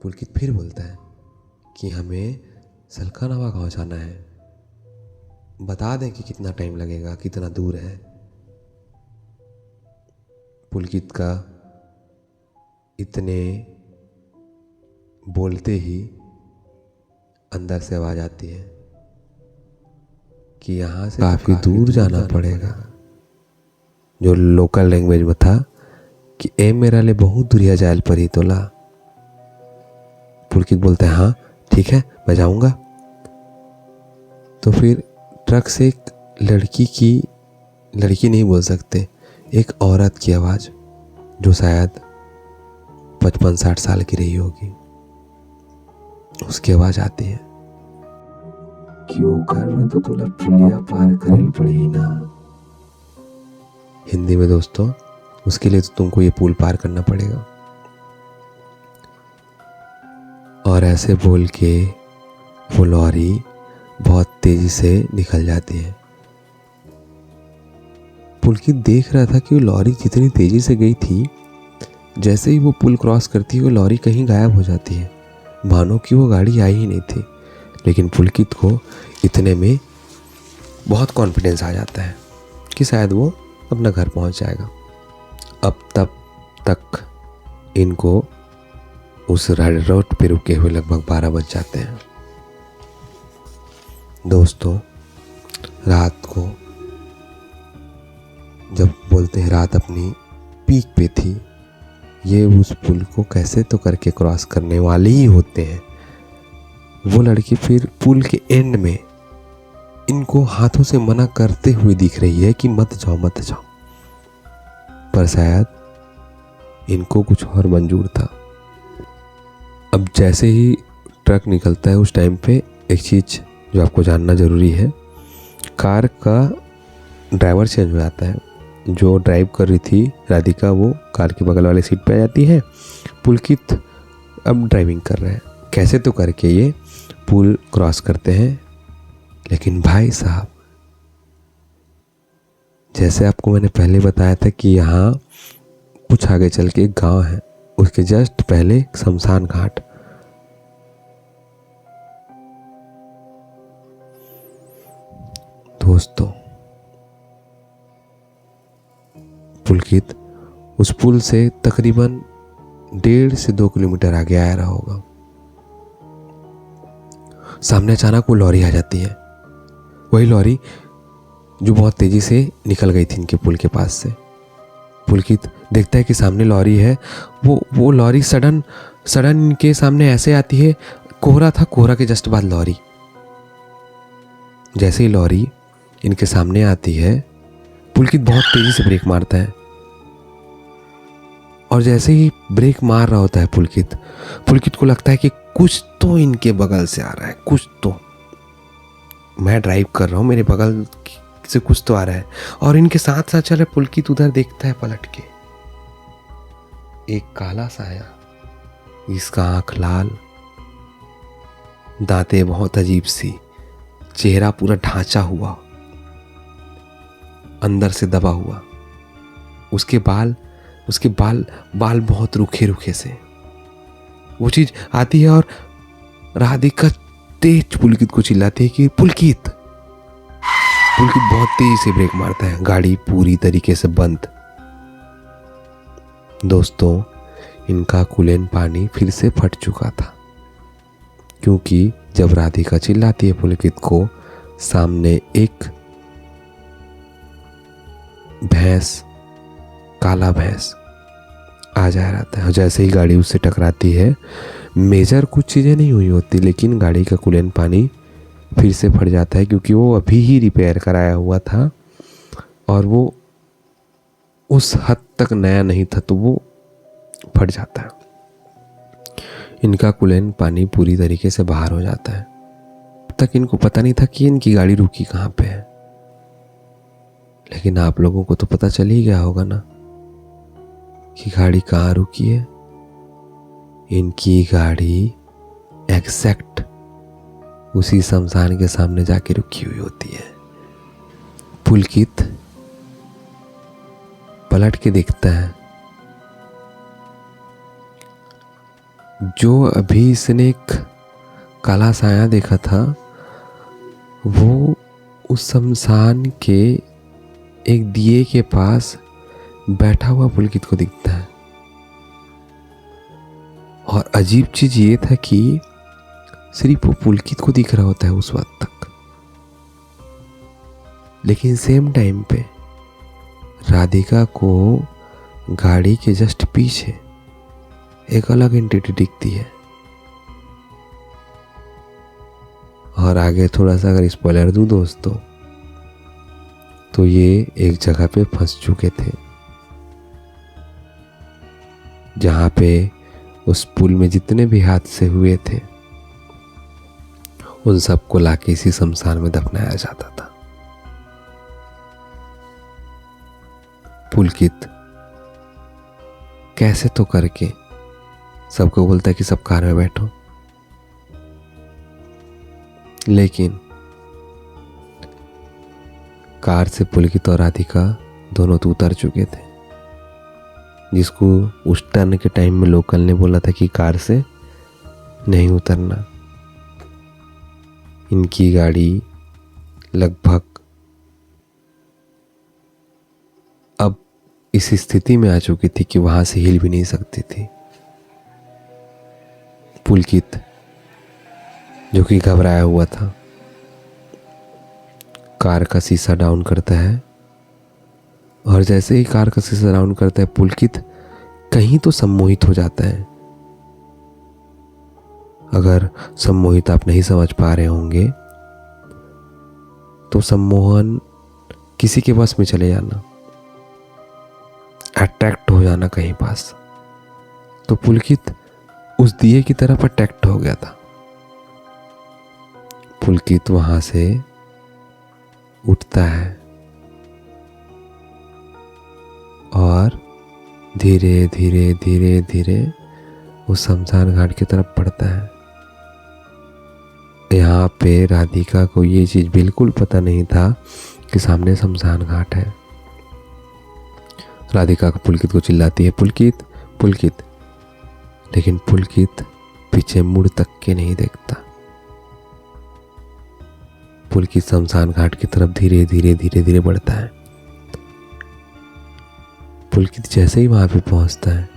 पुलकित फिर बोलता है कि हमें सलखानावा गांव जाना है, बता दें कि कितना टाइम लगेगा, कितना दूर है। पुलकित का इतने बोलते ही अंदर से आवाज आती है कि यहाँ से काफी दूर जाना पड़ेगा, जो लोकल लैंग्वेज में था कि ए मेरा ले बहुत दुरिया जायल पर ही तोला। पुलकित बोलता है हाँ ठीक है, मैं जाऊंगा। तो फिर ट्रक से एक लड़की नहीं बोल सकते, एक औरत की आवाज, जो शायद 55-60 साल की रही होगी, उसकी आवाज आती है, क्यों कर तो तुला पुलिया पार करल पड़ी ना। हिंदी में दोस्तों, उसके लिए तो तुमको ये पुल पार करना पड़ेगा। और ऐसे बोल के वो लॉरी बहुत तेजी से निकल जाती है। पुलकित देख रहा था कि वो लॉरी जितनी तेजी से गई थी, जैसे ही वो पुल क्रॉस करती है वो लॉरी कहीं गायब हो जाती है, मानो कि वो गाड़ी आई ही नहीं थी। लेकिन पुलकित को इतने में बहुत कॉन्फिडेंस आ जाता है कि शायद वो अपना घर पहुंच जाएगा। अब तब तक इनको उस रोड पे रुके हुए लगभग 12 बज जाते हैं। दोस्तों, रात को जब बोलते हैं रात अपनी पीक पे थी, ये उस पुल को कैसे तो करके क्रॉस करने वाले ही होते हैं। वो लड़की फिर पुल के एंड में इनको हाथों से मना करते हुए दिख रही है कि मत जाओ मत जाओ, पर शायद इनको कुछ और मंजूर था। अब जैसे ही ट्रक निकलता है, उस टाइम पे एक चीज़ जो आपको जानना ज़रूरी है, कार का ड्राइवर चेंज हो जाता है। जो ड्राइव कर रही थी राधिका, वो कार के बगल वाले सीट पे आ जाती है। पुलकित अब ड्राइविंग कर रहे हैं, कैसे तो करके ये पुल क्रॉस करते हैं। लेकिन भाई साहब, जैसे आपको मैंने पहले बताया था कि यहाँ कुछ आगे चल के एक गाँव है, उसके जस्ट पहले शमशान घाट। दोस्तों, पुलकित उस पुल से तकरीबन 1.5 से 2 किलोमीटर आगे आया रहा होगा। सामने अचानक वो लॉरी आ जाती है, वही लॉरी जो बहुत तेजी से निकल गई थी इनके पुल के पास से। पुलकित देखता है कि सामने लॉरी है। वो लॉरी सडन इनके सामने ऐसे आती है, कोहरा था, कोहरा के जस्ट बाद लॉरी। जैसे ही लॉरी इनके सामने आती है, पुलकित बहुत तेजी से ब्रेक मारता है, और जैसे ही ब्रेक मार रहा होता है पुलकित को लगता है कि कुछ तो इनके बगल से आ रहा है, कुछ तो। मैं ड्राइव कर रहा हूँ, मेरे बगल से कुछ तो आ रहा है, और इनके साथ साथ चल रहे। पुलकित उधर देखता है पलट के, एक काला साया, जिसका आंख लाल, दांतें बहुत अजीब सी, चेहरा पूरा ढांचा हुआ, अंदर से दबा हुआ, उसके बाल बहुत रूखे से। वो चीज आती है और राधिका तेज पुलकित को चिल्लाती है कि पुलकित बहुत तेज से ब्रेक मारता है। गाड़ी पूरी तरीके से बंद। दोस्तों, इनका कूलेन पानी फिर से फट चुका था, क्योंकि जब राधिका चिल्लाती है पुलकित को, सामने एक भैंस, काला भैंस आ जा रहता है। जैसे ही गाड़ी उससे टकराती है, मेजर कुछ चीज़ें नहीं हुई होती, लेकिन गाड़ी का कूलेंट पानी फिर से फट जाता है, क्योंकि वो अभी ही रिपेयर कराया हुआ था और वो उस हद तक नया नहीं था, तो वो फट जाता है। इनका कूलेंट पानी पूरी तरीके से बाहर हो जाता है। अब तक इनको पता नहीं था कि इनकी गाड़ी रुकी कहाँ पे है, लेकिन आप लोगों को तो पता चल ही गया होगा ना कि गाड़ी कहाँ रुकी है। इनकी गाड़ी एग्जैक्ट उसी शमशान के सामने जाके रुकी हुई होती है। पुलकित पलट के देखता है, जो अभी इसने एक काला साया देखा था, वो उस शमशान के एक दिए के पास बैठा हुआ पुलकित को दिखता है। और अजीब चीज ये था कि सिर्फ वो पुलकित को दिख रहा होता है उस वक्त तक, लेकिन सेम टाइम पे राधिका को गाड़ी के जस्ट पीछे एक अलग एंटिटी दिखती है। और आगे थोड़ा सा अगर स्पॉइलर दूं दोस्तों, तो ये एक जगह पे फंस चुके थे, जहां पे उस पुल में जितने भी हादसे हुए थे, उन सबको लाके इसी शमशान में दफनाया जाता था। पुलकित कैसे तो करके सबको बोलता है कि सब कार में बैठो, लेकिन कार से पुलकित और राधिका दोनों तो उतर चुके थे, जिसको उस टर्न के टाइम में लोकल ने बोला था कि कार से नहीं उतरना। इनकी गाड़ी लगभग अब इस स्थिति में आ चुकी थी कि वहां से हिल भी नहीं सकती थी। पुलकित जो कि घबराया हुआ था, कार का शीशा डाउन करता है, और जैसे ही कार का शीशा डाउन करता है, पुलकित कहीं तो सम्मोहित हो जाता है। अगर सम्मोहित आप नहीं समझ पा रहे होंगे, तो सम्मोहन किसी के बस में चले जाना, अट्रैक्ट हो जाना कहीं पास। तो पुलकित उस दिए की तरफ अट्रैक्ट हो गया था। पुलकित वहां से उठता है और धीरे धीरे धीरे धीरे उस शमशान घाट की तरफ बढ़ता है। यहाँ पे राधिका को ये चीज बिल्कुल पता नहीं था कि सामने शमशान घाट है। राधिका पुलकित को चिल्लाती है, पुलकित पुलकित, लेकिन पुलकित पीछे मुड़ तक के नहीं देखता। पुलकित शमशान घाट की तरफ धीरे धीरे धीरे धीरे बढ़ता है। पुलकित जैसे ही वहां पे पहुंचता है,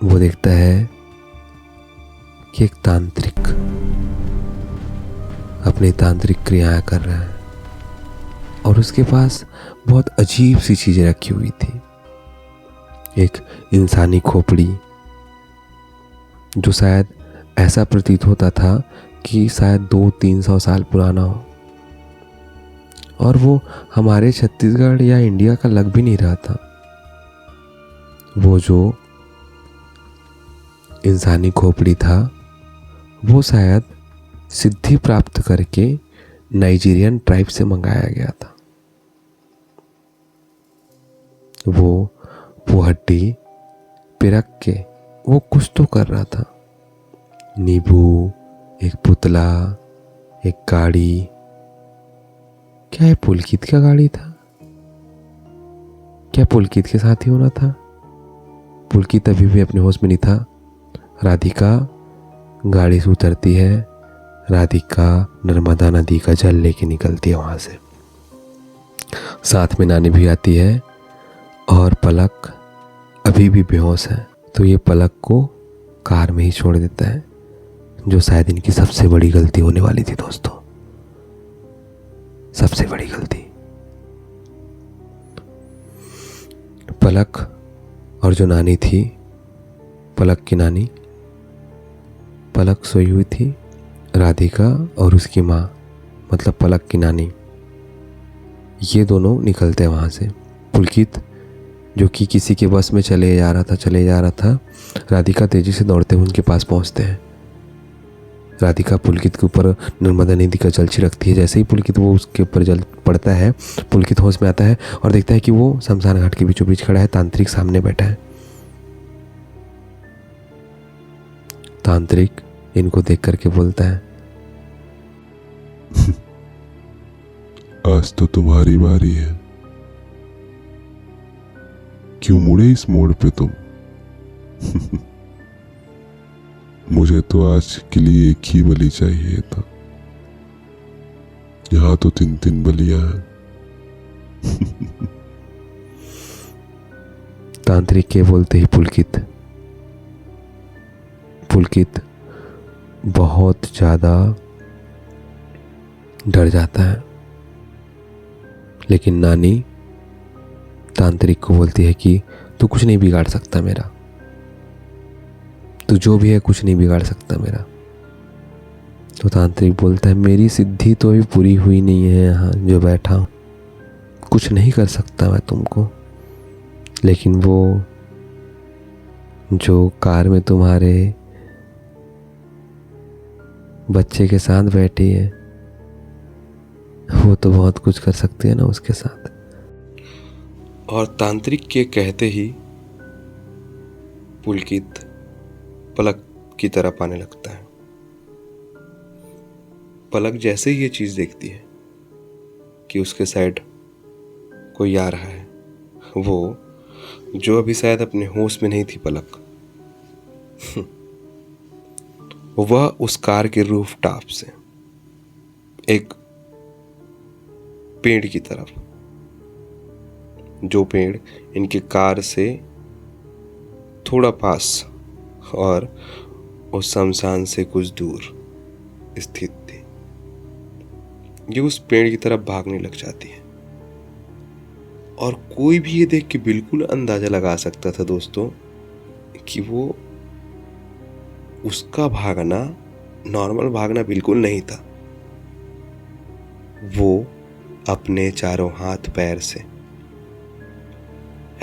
वो देखता है कि एक तांत्रिक अपनी तांत्रिक क्रियाएं कर रहा है और उसके पास बहुत अजीब सी चीजें रखी हुई थी। एक इंसानी खोपड़ी जो शायद ऐसा प्रतीत होता था कि शायद 200-300 साल पुराना हो, और वो हमारे छत्तीसगढ़ या इंडिया का लग भी नहीं रहा था। वो जो इंसानी खोपड़ी था वो शायद सिद्धि प्राप्त करके नाइजीरियन ट्राइब से मंगाया गया था। वो हड्डी पिरक के वो कुछ तो कर रहा था। नींबू, एक पुतला, एक गाड़ी। क्या ये पुलकित का गाड़ी था? क्या पुलकित के साथ ही होना था? पुलकित अभी भी अपने होश में नहीं था। राधिका गाड़ी से उतरती है। राधिका नर्मदा नदी का जल लेके निकलती है वहां से। साथ में नानी भी आती है और पलक अभी भी बेहोश है। तो ये पलक को कार में ही छोड़ देता है, जो शायद इनकी सबसे बड़ी गलती होने वाली थी दोस्तों, सबसे बड़ी गलती। पलक और जो नानी थी, पलक की नानी, पलक सोई हुई थी। राधिका और उसकी माँ मतलब पलक की नानी, ये दोनों निकलते हैं वहाँ से। पुलकित जो कि किसी के बस में चले जा रहा था। राधिका तेजी से दौड़ते हुए उनके पास पहुँचते हैं। राधिका पुलकित के ऊपर नर्मदा नदी का जल छिड़कती है। जैसे ही पुलकित वो उसके ऊपर जल पड़ता है, पुलकित होश में आता है और देखता है कि वो शमशान घाट के बीचों बीच खड़ा है। तांत्रिक सामने बैठा है। तांत्रिक इनको देख करके बोलता है, आज तो तुम्हारी बारी है। क्यों मुड़े इस मोड़ पे तुम? मुझे तो आज के लिए एक ही बलि चाहिए था, यहाँ तो 3-3 बलियां हैं। तांत्रिक के बोलते ही पुलकित बहुत ज़्यादा डर जाता है। लेकिन नानी तांत्रिक को बोलती है कि तू कुछ नहीं बिगाड़ सकता मेरा, तू जो भी है कुछ नहीं बिगाड़ सकता मेरा। तो तांत्रिक बोलता है, मेरी सिद्धि तो अभी पूरी हुई नहीं है, यहाँ जो बैठा हूँ कुछ नहीं कर सकता मैं तुमको। लेकिन वो जो कार में तुम्हारे बच्चे के साथ बैठी है, वो तो बहुत कुछ कर सकती है ना उसके साथ। और तांत्रिक के कहते ही पुलकित पलक की तरफ आने लगता है। पलक जैसे ही ये चीज देखती है कि उसके साइड कोई आ रहा है, वो जो अभी शायद अपने होश में नहीं थी पलक, वह उस कार के रूफ टॉप से एक पेड़ की तरफ, जो पेड़ इनके कार से थोड़ा पास और उस शमशान से कुछ दूर स्थित थी, ये उस पेड़ की तरफ भागने लग जाती है। और कोई भी ये देख के बिल्कुल अंदाजा लगा सकता था दोस्तों कि वो उसका भागना नॉर्मल भागना बिल्कुल नहीं था। वो अपने चारों हाथ पैर से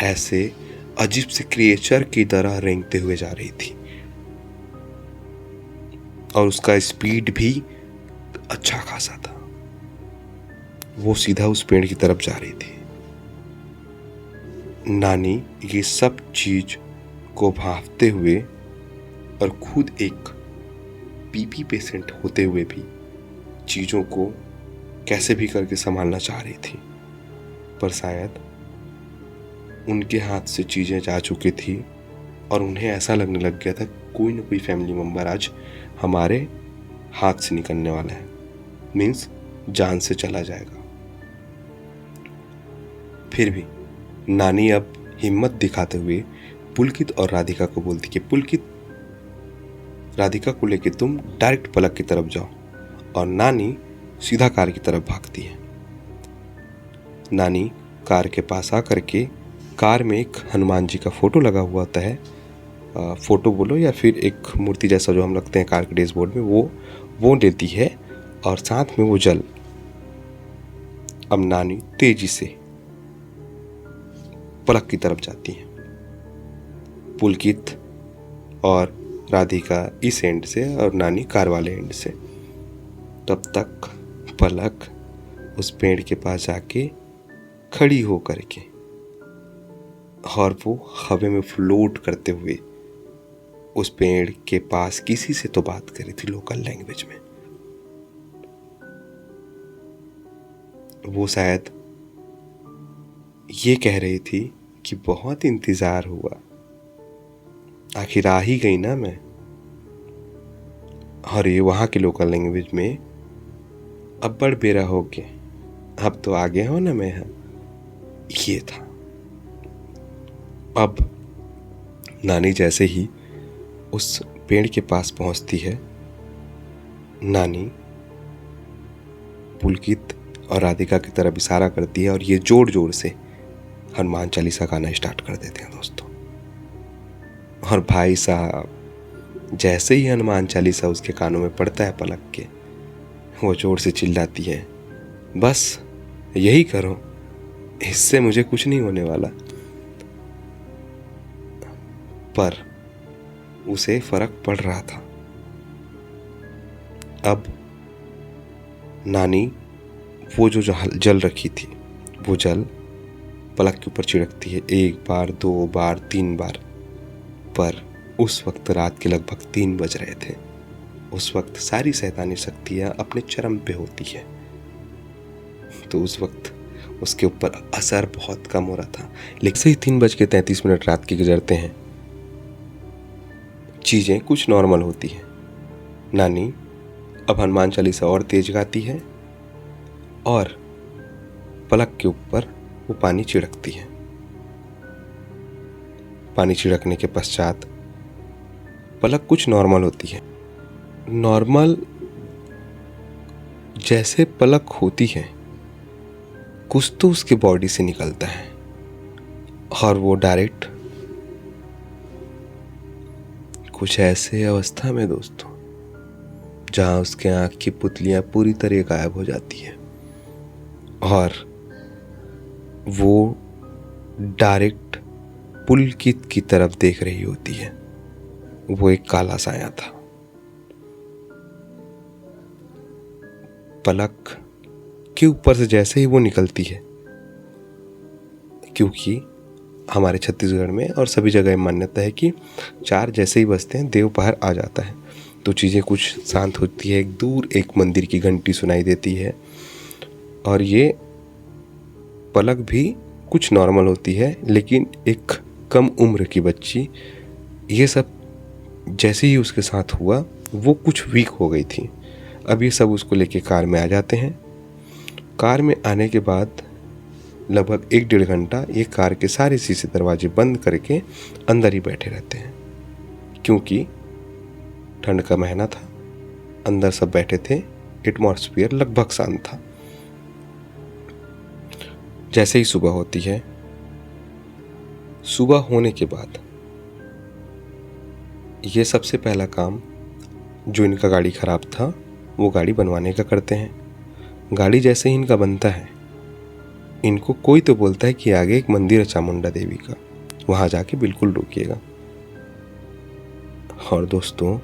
ऐसे अजीब से क्रिएचर की तरह रेंगते हुए जा रही थी, और उसका स्पीड भी अच्छा खासा था। वो सीधा उस पेड़ की तरफ जा रही थी। नानी ये सब चीज को भांपते हुए और खुद एक बीपी पेशेंट होते हुए भी चीजों को कैसे भी करके संभालना चाह रही थी, पर शायद उनके हाथ से चीजें जा चुकी थी और उन्हें ऐसा लगने लग गया था कोई ना कोई फैमिली मेंबर आज हमारे हाथ से निकलने वाला है, मीन्स जान से चला जाएगा। फिर भी नानी अब हिम्मत दिखाते हुए पुलकित और राधिका को बोलती कि पुलकित, राधिका को लेके तुम डायरेक्ट पलक की तरफ जाओ, और नानी सीधा कार की तरफ भागती है। नानी कार के पास आकर के कार में एक हनुमान जी का फोटो लगा हुआ होता है, फोटो बोलो या फिर एक मूर्ति जैसा जो हम रखते हैं कार के डैशबोर्ड में, वो लेती है और साथ में वो जल। अब नानी तेजी से पलक की तरफ जाती है। पुलकित और राधिका इस एंड से और नानी कार वाले एंड से। तब तक पलक उस पेड़ के पास जाके खड़ी हो करके, और वो हवा में फ्लोट करते हुए उस पेड़ के पास किसी से तो बात करी थी लोकल लैंग्वेज में। वो शायद ये कह रही थी कि बहुत इंतजार हुआ, आखिर आ ही गई ना मैं। और ये वहाँ के लोकल लैंग्वेज में, अब बड़ बेरा हो गए, अब तो आगे हो ना मैं, ये था। अब नानी जैसे ही उस पेड़ के पास पहुंचती है, नानी पुलकित और राधिका की तरफ इशारा करती है और ये जोर जोर से हनुमान चालीसा गाना स्टार्ट कर देते हैं दोस्तों। और भाई साहब, जैसे ही हनुमान चालीसा उसके कानों में पड़ता है पलक के, वो जोर से चिल्लाती है, बस यही करो, इससे मुझे कुछ नहीं होने वाला। पर उसे फर्क पड़ रहा था। अब नानी वो जो जल रखी थी, वो जल पलक के ऊपर छिड़कती है, 1 बार 2 बार 3 बार। पर उस वक्त रात के लगभग 3 बज रहे थे। उस वक्त सारी शैतानी शक्तियां अपने चरम पे होती है, तो उस वक्त उसके ऊपर असर बहुत कम हो रहा था। लेकिन से ही 3:33 रात के गुजरते हैं, चीजें कुछ नॉर्मल होती हैं। नानी अब हनुमान चालीसा और तेज गाती है और पलक के ऊपर वो पानी छिड़कती है। पानी छिड़कने के पश्चात पलक कुछ नॉर्मल होती है। नॉर्मल जैसे पलक होती है, कुछ तो उसके बॉडी से निकलता है और वो डायरेक्ट कुछ ऐसे अवस्था में दोस्तों, जहां उसके आंख की पुतलियां पूरी तरह गायब हो जाती है और वो डायरेक्ट पुलकित की तरफ देख रही होती है। वो एक काला साया था। पलक के ऊपर से जैसे ही वो निकलती है, क्योंकि हमारे छत्तीसगढ़ में और सभी जगह मान्यता है कि 4 जैसे ही बजते हैं देव बाहर आ जाता है, तो चीज़ें कुछ शांत होती है। एक दूर एक मंदिर की घंटी सुनाई देती है और ये पलक भी कुछ नॉर्मल होती है, लेकिन एक कम उम्र की बच्ची, ये सब जैसे ही उसके साथ हुआ वो कुछ वीक हो गई थी। अब ये सब उसको लेके कार में आ जाते हैं। कार में आने के बाद लगभग 1-1.5 घंटा ये कार के सारे शीशे दरवाजे बंद करके अंदर ही बैठे रहते हैं, क्योंकि ठंड का महीना था। अंदर सब बैठे थे, एटमॉस्फेयर लगभग शांत था। जैसे ही सुबह होती है, सुबह होने के बाद ये सबसे पहला काम जो इनका गाड़ी खराब था वो गाड़ी बनवाने का करते हैं। गाड़ी जैसे ही इनका बनता है, इनको कोई तो बोलता है कि आगे एक मंदिर है चामुंडा देवी का, वहाँ जाके बिल्कुल रुकिएगा। और दोस्तों,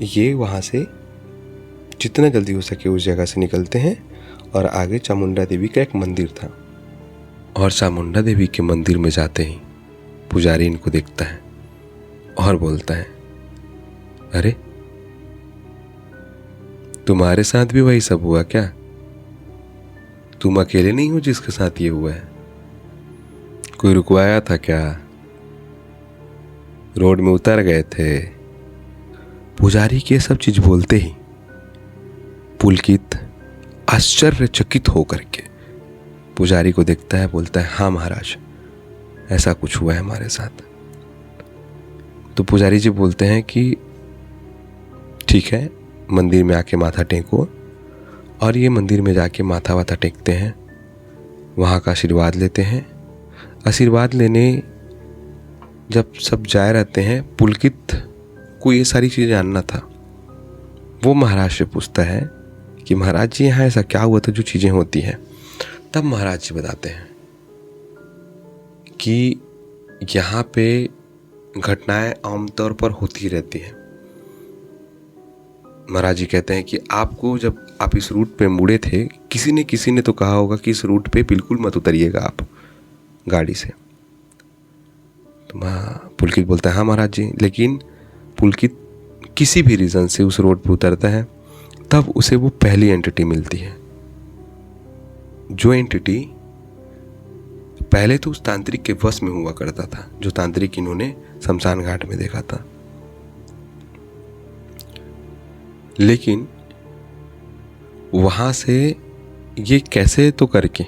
ये वहाँ से जितना जल्दी हो सके उस जगह से निकलते हैं और आगे चामुंडा देवी का एक मंदिर था। और चामुंडा देवी के मंदिर में जाते ही पुजारी इनको देखता है और बोलता है, अरे तुम्हारे साथ भी वही सब हुआ क्या? तुम अकेले नहीं हो जिसके साथ ये हुआ है? कोई रुकवाया था क्या? रोड में उतर गए थे? पुजारी के सब चीज बोलते ही पुलकित आश्चर्यचकित होकर के पुजारी को देखता है, बोलता है, हाँ महाराज, ऐसा कुछ हुआ है हमारे साथ। तो पुजारी जी बोलते हैं कि ठीक है, मंदिर में आके माथा टेको। और ये मंदिर में जाके माथा वाथा टेकते हैं, वहाँ का आशीर्वाद लेते हैं। आशीर्वाद लेने जब सब जाए रहते हैं, पुलकित को ये सारी चीज़ें जानना था। वो महाराज से पूछता है कि महाराज जी यहाँ ऐसा क्या हुआ था जो चीज़ें होती हैं। तब महाराज जी बताते हैं कि यहाँ पे घटनाएं आमतौर पर होती रहती हैं। महाराज जी कहते हैं कि आपको जब आप इस रूट पे मुड़े थे, किसी ने तो कहा होगा कि इस रूट पे बिल्कुल मत उतरिएगा आप गाड़ी से। तो पुलकित बोलता है हाँ महाराज जी। लेकिन पुलकित किसी भी रीज़न से उस रोड पे उतरता है, तब उसे वो पहली एंटिटी मिलती है, जो एंटिटी पहले तो उस तांत्रिक के वश में हुआ करता था, जो तांत्रिक इन्होंने शमशान घाट में देखा था। लेकिन वहां से ये कैसे तो करके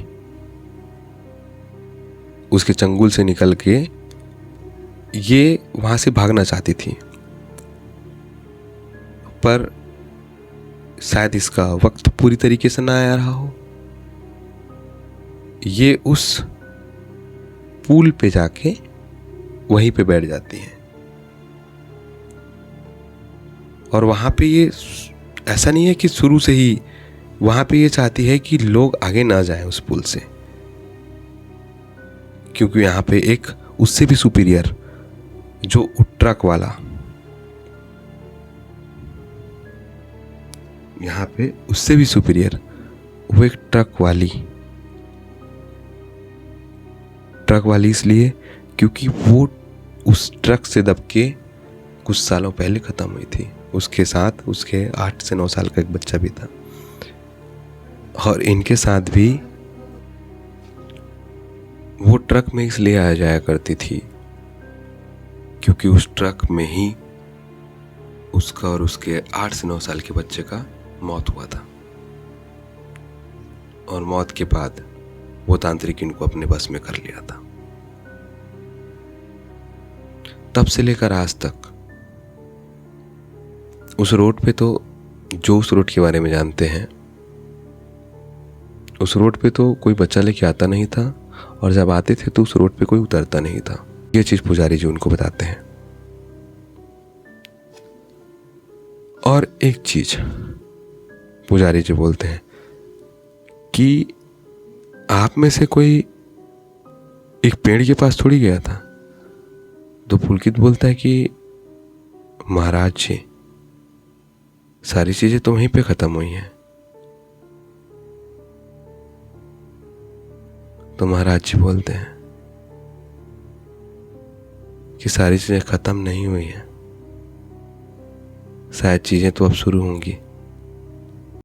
उसके चंगुल से निकल के ये वहां से भागना चाहती थी, पर शायद इसका वक्त पूरी तरीके से ना आया रहा हो। ये उस पुल पे जाके वहीं पे बैठ जाती है। और वहां पे ये ऐसा नहीं है कि शुरू से ही वहां पे ये चाहती है कि लोग आगे ना जाएं उस पुल से, क्योंकि यहाँ पे एक उससे भी सुपीरियर जो ट्रक वाला, यहाँ पे उससे भी सुपीरियर वो एक ट्रक वाली इसलिए क्योंकि वो उस ट्रक से दब के कुछ सालों पहले खत्म हुई थी। उसके साथ उसके 8 से 9 साल का एक बच्चा भी था, और इनके साथ भी वो ट्रक में इसलिए आया जाया करती थी क्योंकि उस ट्रक में ही उसका और उसके 8 से 9 साल के बच्चे का मौत हुआ था। और मौत के बाद वो तांत्रिक इनको अपने बस में कर लिया था। तब से लेकर आज तक उस रोड पे तो जो उस रोड के बारे में जानते हैं, उस रोड पे तो कोई बच्चा लेके आता नहीं था, और जब आते थे तो उस रोड पे कोई उतरता नहीं था। ये चीज पुजारी जी उनको बताते हैं। और एक चीज पुजारी जी बोलते हैं कि आप में से कोई एक पेड़ के पास थोड़ी गया था। तो पुलकित बोलता है कि महाराज जी, सारी चीजें तो वहीं पे खत्म हुई हैं। तो महाराज जी बोलते हैं कि सारी चीजें खत्म नहीं हुई हैं, शायद चीजें तो अब शुरू होंगी।